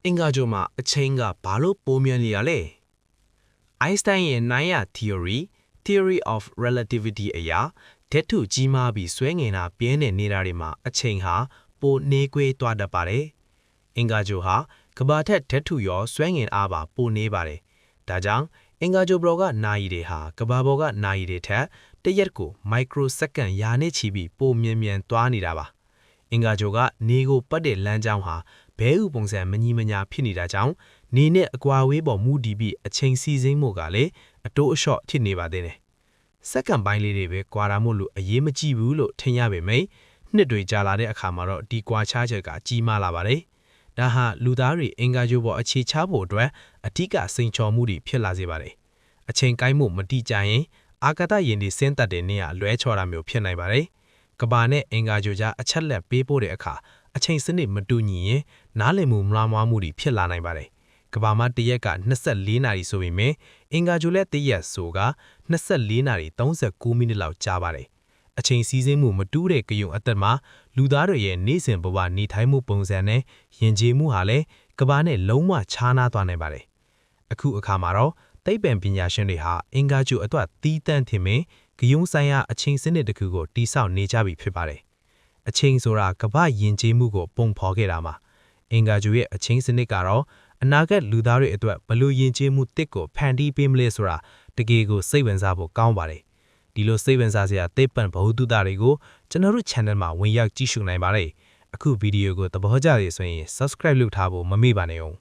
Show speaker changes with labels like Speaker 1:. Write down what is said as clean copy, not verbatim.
Speaker 1: င်္ဂါဂြိုဟ်မှာအချိန်ကဘာလို့ပိုမြန်နေရလဲအိုင်းစတိုင်းရဲ့နိုင်ရ theory of relativity အရာဓာတ်ထုကြီးမားပြီးဆွဲငင်တာပြင်းတဲ့နေတာတွေမှာအချိန်ဟာပိုနေကွေးသွားတတ်ပါတယ်အင်္ဂါဂြိုဟ်ဟာကမ္ဘာထက်ဓာတ်ထုရောဆွဲငင်အားပါပိုနေပါတယ်ဒါကြောင့်အင်္ဂါဂြိုဟ်ပေါ်ကနာရီတွေဟာကမ္ဘာပေါ်ကနာရီတွေထက်တရက်ကိုမိုက်ခရိုစက္ကန့်ရာနဲ့ချီပြီးပိုမြန်သွားနေတာပါအင်္ဂါဂြိုဟ်ကနေကိုပတ်တဲ့လမ်းကြောင်းဟာဘဲဥပုံစံမညီမညာဖြစ်နေတာကြောင့်နေနဲ့အကွာဝေးပေါ်မူတည်ပြီးအချိန်စီစဉ်မှုကလည်းအတိုးအလျှော့ဖြစ်နေပါသေးတယ်စက္ကန့်ပိုင်းလေးတွေပဲကွာတာမို့လို့အရေးမကြီးဘူးလို့ထင်ရပေမယ့်နှစ်တွေကြာလာတဲ့အခါမှာတော့ဒီကွာခြားချက်ကကြီးမားလာပါတယ်ဒါဟာလူသားတွေအင်္ဂါဂြိုဟ်ပေါ်အခြေချဖို့အတွက်အထူးစိန်ချော်မှုတွေဖြစ်လာစေပါတယ်အချိန်ကိုင်းမှုမတိကျရင်အာကာသယာဉ်တွေဆင်းသက်တဲ့နေရာလွဲချော်တာမျိုးဖြစ်နိုင်ပါတယ်ကမ္ဘာနဲ့အင်္ဂါဂြိုဟ်ကြားအချက်လက်ပေးပို့တဲ့အခါအချိန်စနစ်မတူညီရင်နားလည်မှုမလွှမ်းမိုးမှုတွေဖြစ်လာနိုင်ပါတယ်ကမ္ဘာမှာတရက်က24နာရီဆိုပေမဲ့အင်္ဂါဂြိုဟ်လက်တရက်ဆိုက24နာရီ39မိနစ်လောက်ကြာပါတယ်အချိန်စီးဆင်းမှုမတူတဲ့ကြုံအသက်မှာလူသားတွေရဲ့နေ့စဉ်ဘဝနေထိုင်မှုပုံစံနဲ့ယဉ်ကျေးမှုဟာလည်းကမ္ဘာနဲ့လုံးဝခြားနားသွားနိုင်ပါတယ်အခုအခါမှာတော့သိပ္ပံပညာရှင်တွေဟာအင်္ဂါဂြိုဟ်အတွက်တီးတန့်ထင်မင်းဂယုံဆိုင်ရာအချိန်စနစ်တစ်ခုကိုတိစောက်နေကြပြီဖြစ်ပါတယ်အချိန်ဆိုတာကမ္ဘာယဉ်ကျေးမှုကိုပုံဖော်ခဲ့တာမှာအင်္ဂါဂြိုဟ်ရဲ့အချင်းစနစ်ကတော့အနာဂတ်လူသားတွေအတွက်ဘလို့ယဉ်ကျေးမှုတစ်ကိုဖန်တီးပေးမလဲဆိုတာတကယ်ကိုစိတ်ဝင်စားဖို့ကောင်းပါတယ်ဒီလိုစိတ်ဝင်စားစရာသိပ္ပံဗဟုသုတတွေကိုကျွန်တော်တို့ channel မှာဝင်ရောက်ကြည့်ရှုနိုင်ပါတယ်အခုဗီဒီယိုကိုသဘောကျရဆိုရင် subscribe လုပ်ထားဖို့မမေ့ပါနဲ့အောင်